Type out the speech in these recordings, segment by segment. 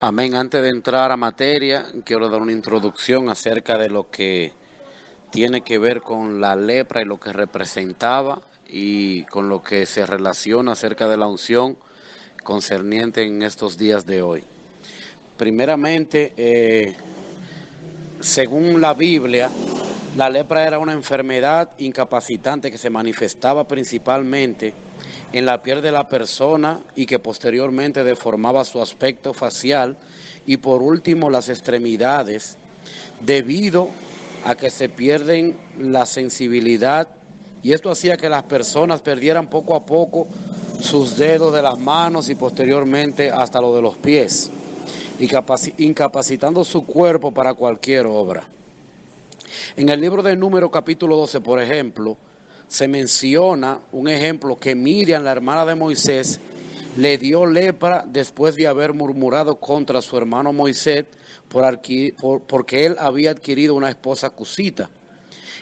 Amén. Antes de entrar a materia, quiero dar una introducción acerca de lo que tiene que ver con la lepra y lo que representaba y con lo que se relaciona acerca de la unción concerniente en estos días de hoy. Primeramente, según la Biblia, la lepra era una enfermedad incapacitante que se manifestaba principalmente en la piel de la persona y que posteriormente deformaba su aspecto facial y por último las extremidades, debido a que se pierden la sensibilidad, y esto hacía que las personas perdieran poco a poco sus dedos de las manos y posteriormente hasta lo de los pies, incapacitando su cuerpo para cualquier obra. En el libro de Números capítulo 12, por ejemplo, se menciona un ejemplo que Miriam, la hermana de Moisés, le dio lepra después de haber murmurado contra su hermano Moisés porque él había adquirido una esposa cusita.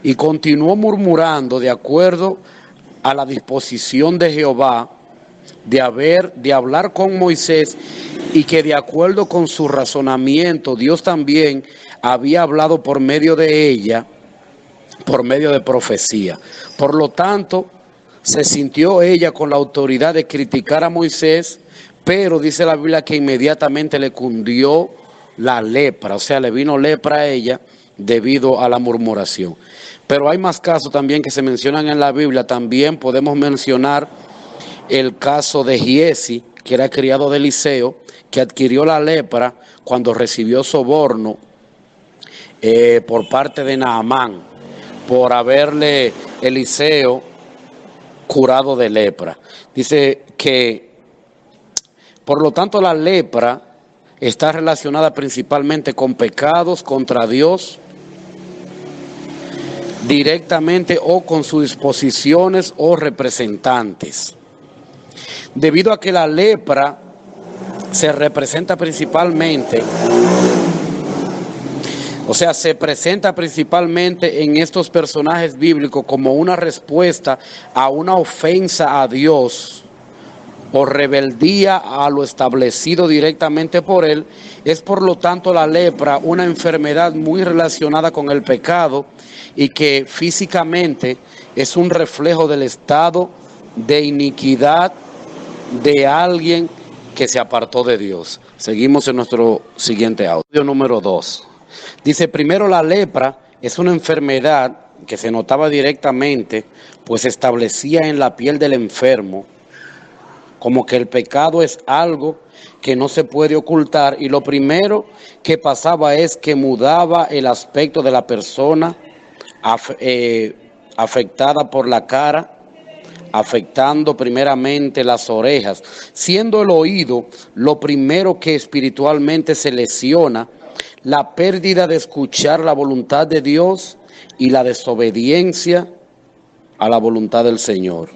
Y continuó murmurando de acuerdo a la disposición de Jehová de hablar con Moisés, y que de acuerdo con su razonamiento Dios también había hablado por medio de ella, por medio de profecía. Por lo tanto, se sintió ella con la autoridad de criticar a Moisés, pero dice la Biblia que inmediatamente le cundió la lepra, o sea, le vino lepra a ella debido a la murmuración. Pero hay más casos también que se mencionan en la Biblia. También podemos mencionar el caso de Giesi, que era criado de Eliseo, que adquirió la lepra cuando recibió soborno por parte de Naamán, por haberle Eliseo curado de lepra. Dice que, por lo tanto, la lepra está relacionada principalmente con pecados contra Dios, directamente o con sus disposiciones o representantes. Debido a que la lepra se representa principalmente, se presenta principalmente en estos personajes bíblicos como una respuesta a una ofensa a Dios o rebeldía a lo establecido directamente por Él. Es por lo tanto la lepra una enfermedad muy relacionada con el pecado y que físicamente es un reflejo del estado de iniquidad de alguien que se apartó de Dios. Seguimos en nuestro siguiente audio número 2. Dice, primero, la lepra es una enfermedad que se notaba directamente, pues se establecía en la piel del enfermo, como que el pecado es algo que no se puede ocultar, y lo primero que pasaba es que mudaba el aspecto de la persona afectada por la cara, afectando primeramente las orejas, siendo el oído lo primero que espiritualmente se lesiona. La pérdida de escuchar la voluntad de Dios y la desobediencia a la voluntad del Señor.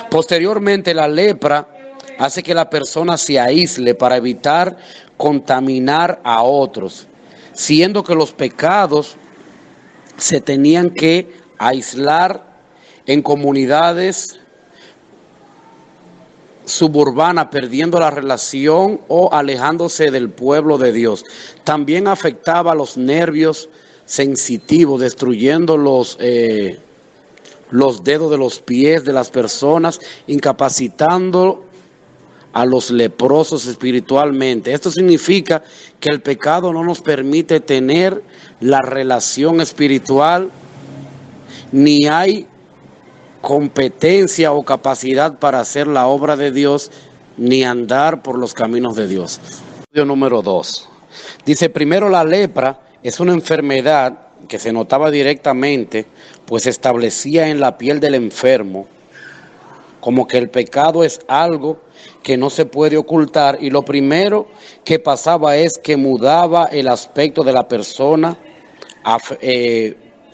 Posteriormente, la lepra hace que la persona se aísle para evitar contaminar a otros, siendo que los pecados se tenían que aislar en comunidades suburbanas, perdiendo la relación o alejándose del pueblo de Dios. También afectaba los nervios sensitivos, destruyendo los dedos de los pies de las personas, incapacitando a los leprosos espiritualmente. Esto significa que el pecado no nos permite tener la relación espiritual, ni hay competencia o capacidad para hacer la obra de Dios, ni andar por los caminos de Dios. Número 2. Dice, primero, la lepra es una enfermedad que se notaba directamente, pues se establecía en la piel del enfermo, como que el pecado es algo que no se puede ocultar, y lo primero que pasaba es que mudaba el aspecto de la persona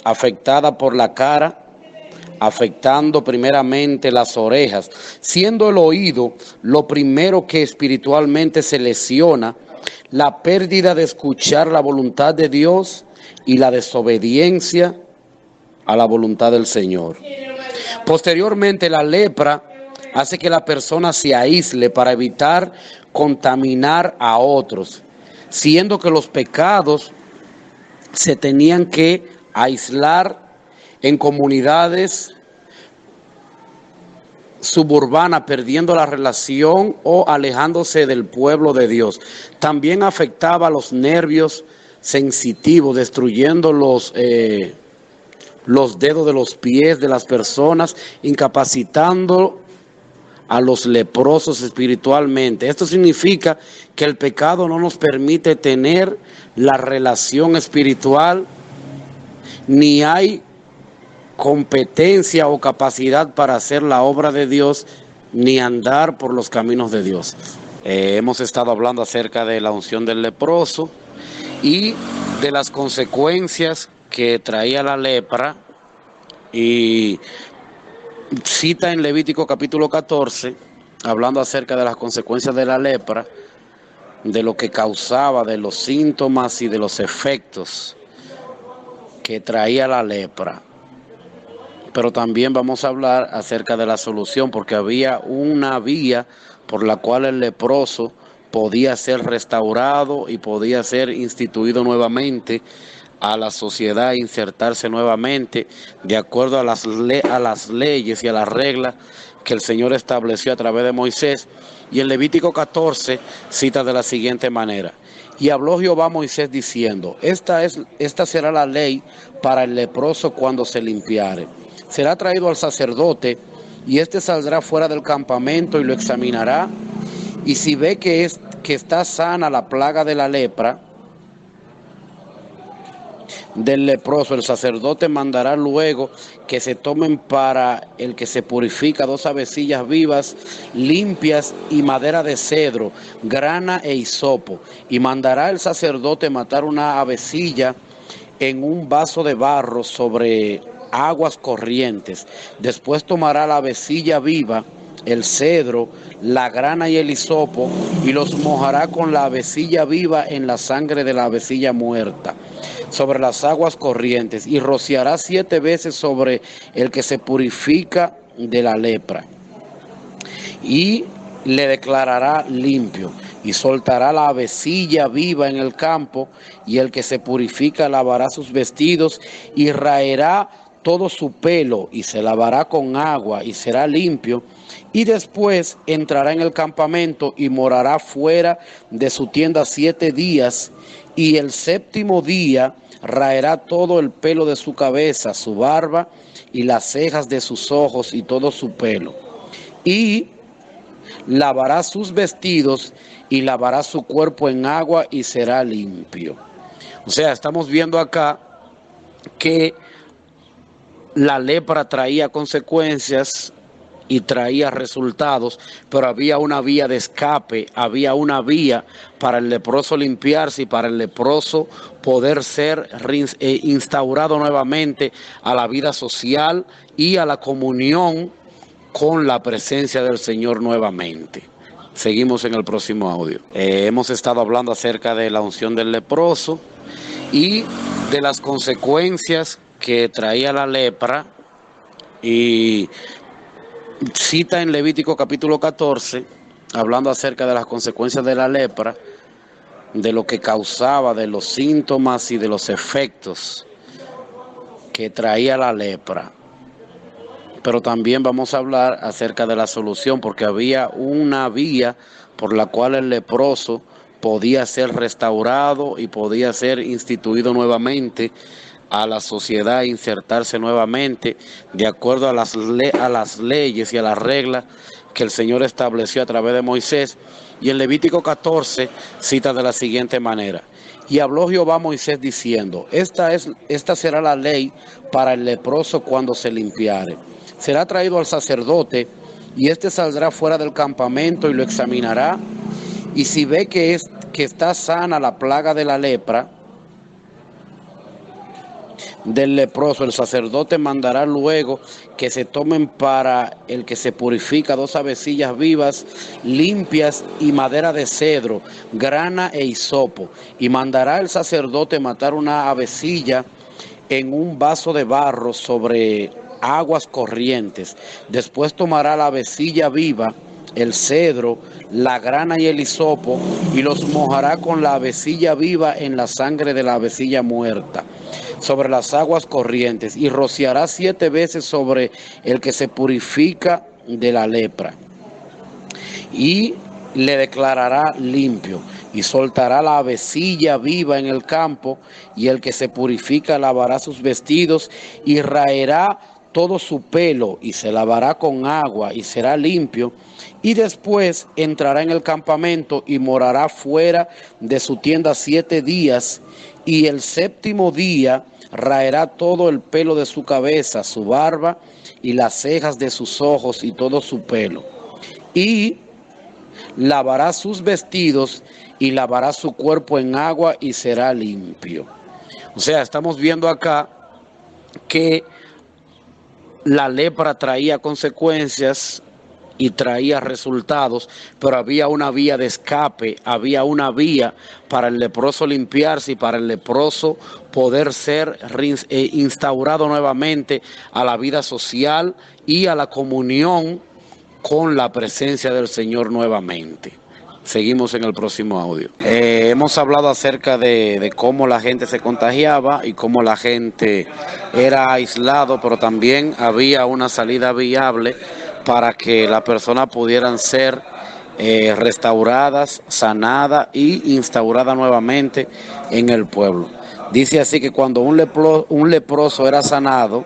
afectada por la cara, afectando primeramente las orejas, siendo el oído lo primero que espiritualmente se lesiona. La pérdida de escuchar la voluntad de Dios y la desobediencia a la voluntad del Señor. Posteriormente, la lepra hace que la persona se aísle para evitar contaminar a otros, siendo que los pecados se tenían que aislar en comunidades suburbana, perdiendo la relación o alejándose del pueblo de Dios. También afectaba los nervios sensitivos, destruyendo los dedos de los pies de las personas, incapacitando a los leprosos espiritualmente. Esto significa que el pecado no nos permite tener la relación espiritual, ni hay competencia o capacidad para hacer la obra de Dios, ni andar por los caminos de Dios. Hemos estado hablando acerca de la unción del leproso y de las consecuencias que traía la lepra, y cita en Levítico capítulo 14, hablando acerca de las consecuencias de la lepra, de lo que causaba, de los síntomas y de los efectos que traía la lepra. Pero también vamos a hablar acerca de la solución, porque había una vía por la cual el leproso podía ser restaurado y podía ser instituido nuevamente a la sociedad, insertarse nuevamente de acuerdo a las leyes y a las reglas que el Señor estableció a través de Moisés. Y en Levítico 14 cita de la siguiente manera: y habló Jehová a Moisés diciendo, esta será la ley para el leproso cuando se limpiare. Será traído al sacerdote, y éste saldrá fuera del campamento y lo examinará, y si ve que está sana la plaga de la lepra del leproso, el sacerdote mandará luego que se tomen para el que se purifica 2 avecillas vivas, limpias, y madera de cedro, grana e hisopo, y mandará el sacerdote matar una avecilla en un vaso de barro sobre aguas corrientes. Después tomará la avecilla viva, el cedro, la grana y el hisopo, y los mojará con la avecilla viva en la sangre de la avecilla muerta sobre las aguas corrientes, y rociará 7 veces sobre el que se purifica de la lepra, y le declarará limpio, y soltará la avecilla viva en el campo, y el que se purifica lavará sus vestidos, y raerá todo su pelo, y se lavará con agua, y será limpio, y después entrará en el campamento, y morará fuera de su tienda 7 días, y el 7º día raerá todo el pelo de su cabeza, su barba, y las cejas de sus ojos, y todo su pelo, y lavará sus vestidos, y lavará su cuerpo en agua, y será limpio. O sea, estamos viendo acá que la lepra traía consecuencias y traía resultados, pero había una vía de escape, había una vía para el leproso limpiarse y para el leproso poder ser instaurado nuevamente a la vida social y a la comunión con la presencia del Señor nuevamente. Seguimos en el próximo audio. Hemos estado hablando acerca de la unción del leproso y de las consecuencias que traía la lepra, y cita en Levítico capítulo 14, hablando acerca de las consecuencias de la lepra, de lo que causaba, de los síntomas y de los efectos que traía la lepra. Pero también vamos a hablar acerca de la solución, porque había una vía por la cual el leproso podía ser restaurado y podía ser instituido nuevamente a la sociedad, insertarse nuevamente de acuerdo a las leyes y a las reglas que el Señor estableció a través de Moisés. Y en Levítico 14 cita de la siguiente manera: y habló Jehová a Moisés diciendo, esta será la ley para el leproso cuando se limpiare. Será traído al sacerdote, y éste saldrá fuera del campamento y lo examinará, y si ve que está sana la plaga de la lepra del leproso, el sacerdote mandará luego que se tomen para el que se purifica 2 avecillas vivas, limpias, y madera de cedro, grana e hisopo, y mandará el sacerdote matar una avecilla en un vaso de barro sobre aguas corrientes. Después tomará la avecilla viva, el cedro, la grana y el hisopo, y los mojará con la avecilla viva en la sangre de la avecilla muerta, sobre las aguas corrientes, y rociará 7 veces sobre el que se purifica de la lepra, y le declarará limpio, y soltará la avecilla viva en el campo, y el que se purifica lavará sus vestidos, y raerá todo su pelo, y se lavará con agua, y será limpio, y después entrará en el campamento, y morará fuera de su tienda 7 días, y el 7º día raerá todo el pelo de su cabeza, su barba, y las cejas de sus ojos, y todo su pelo, y lavará sus vestidos, y lavará su cuerpo en agua, y será limpio. O sea, estamos viendo acá que la lepra traía consecuencias y traía resultados, pero había una vía de escape, había una vía para el leproso limpiarse y para el leproso poder ser instaurado nuevamente a la vida social y a la comunión con la presencia del Señor nuevamente. Seguimos en el próximo audio. Hemos hablado acerca de cómo la gente se contagiaba y cómo la gente era aislado, pero también había una salida viable para que las personas pudieran ser restauradas, sanadas y instauradas nuevamente en el pueblo. Dice así que cuando un leproso era sanado,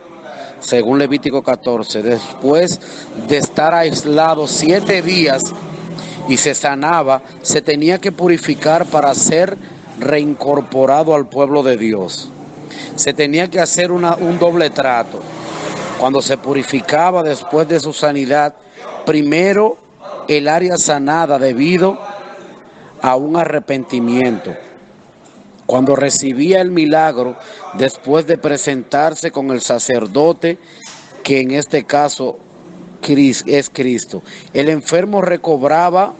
según Levítico 14, después de estar aislado 7 días y se sanaba, se tenía que purificar para ser reincorporado al pueblo de Dios. Se tenía que hacer un doble trato. Cuando se purificaba después de su sanidad, primero el área sanada debido a un arrepentimiento. Cuando recibía el milagro, después de presentarse con el sacerdote, que en este caso es Cristo, el enfermo recobraba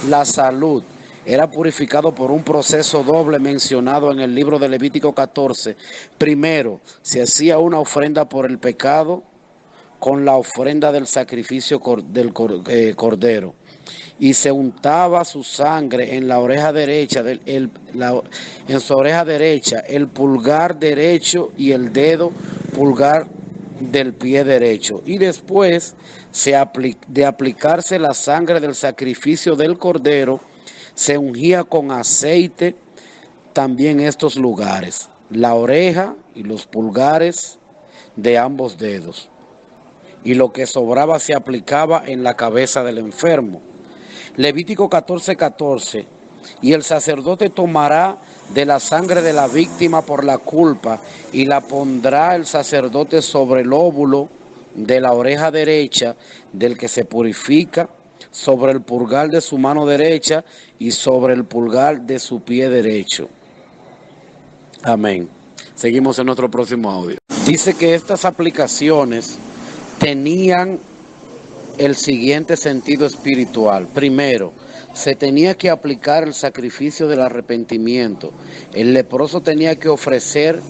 la salud, era purificado por un proceso doble mencionado en el libro de Levítico 14. Primero, se hacía una ofrenda por el pecado con la ofrenda del sacrificio del cordero, y se untaba su sangre en la oreja derecha, en su oreja derecha, el pulgar derecho y el dedo pulgar del pie derecho, y después de aplicarse la sangre del sacrificio del cordero, se ungía con aceite también estos lugares, la oreja y los pulgares de ambos dedos, y lo que sobraba se aplicaba en la cabeza del enfermo. Levítico 14:14, y el sacerdote tomará de la sangre de la víctima por la culpa, y la pondrá el sacerdote sobre el óvulo de la oreja derecha del que se purifica, sobre el pulgar de su mano derecha y sobre el pulgar de su pie derecho. Amén. Seguimos en nuestro próximo audio. Dice que estas aplicaciones tenían el siguiente sentido espiritual. Primero, se tenía que aplicar el sacrificio del arrepentimiento. El leproso tenía que ofrecer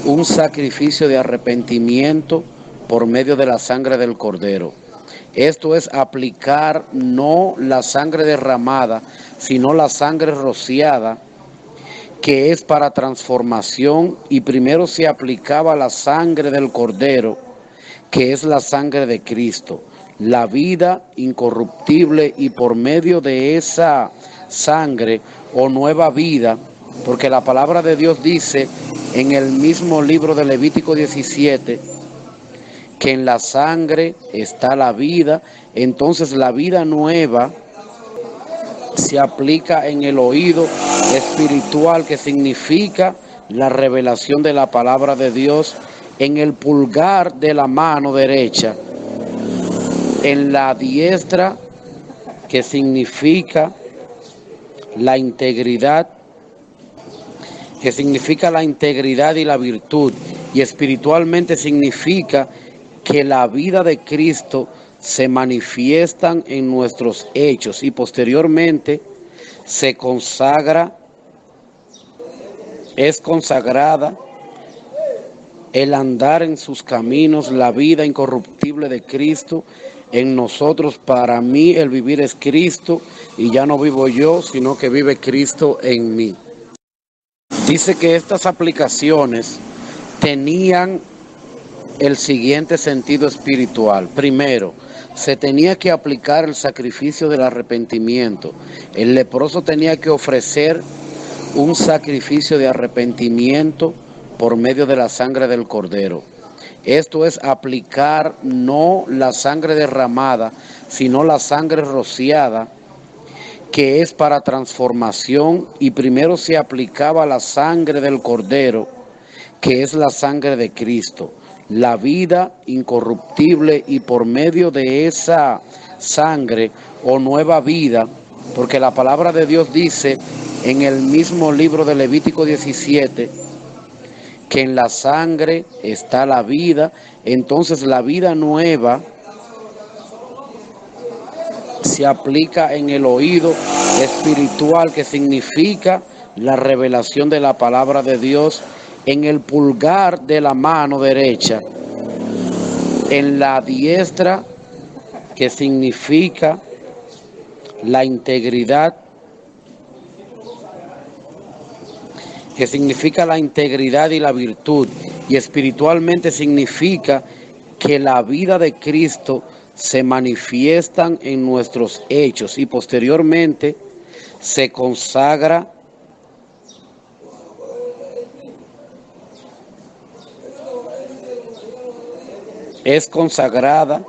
un sacrificio de arrepentimiento por medio de la sangre del cordero. Esto es aplicar no la sangre derramada, sino la sangre rociada, que es para transformación, y primero se aplicaba la sangre del cordero, que es la sangre de Cristo, la vida incorruptible, y por medio de esa sangre o nueva vida, porque la palabra de Dios dice en el mismo libro de Levítico 17 que en la sangre está la vida. Entonces la vida nueva se aplica en el oído espiritual, que significa la revelación de la palabra de Dios, en el pulgar de la mano derecha, en la diestra, que significa la integridad, y la virtud, y espiritualmente significa que la vida de Cristo se manifiestan en nuestros hechos, y posteriormente es consagrada el andar en sus caminos, la vida incorruptible de Cristo en nosotros. Para mí el vivir es Cristo y ya no vivo yo, sino que vive Cristo en mí. Dice que estas aplicaciones tenían el siguiente sentido espiritual. Primero, se tenía que aplicar el sacrificio del arrepentimiento. El leproso tenía que ofrecer un sacrificio de arrepentimiento por medio de la sangre del cordero. Esto es aplicar no la sangre derramada, sino la sangre rociada, que es para transformación, y primero se aplicaba la sangre del cordero, que es la sangre de Cristo, la vida incorruptible, y por medio de esa sangre o nueva vida, porque la palabra de Dios dice en el mismo libro de Levítico 17, que en la sangre está la vida. Entonces la vida nueva se aplica en el oído espiritual, que significa la revelación de la palabra de Dios, en el pulgar de la mano derecha, en la diestra, que significa la integridad, y la virtud, y espiritualmente significa que la vida de Cristo se manifiestan en nuestros hechos, y posteriormente se consagra es consagrada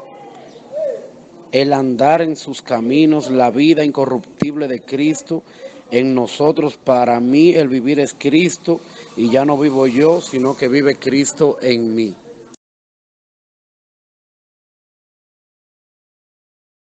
el andar en sus caminos, la vida incorruptible de Cristo en nosotros. Para mí el vivir es Cristo y ya no vivo yo, sino que vive Cristo en mí.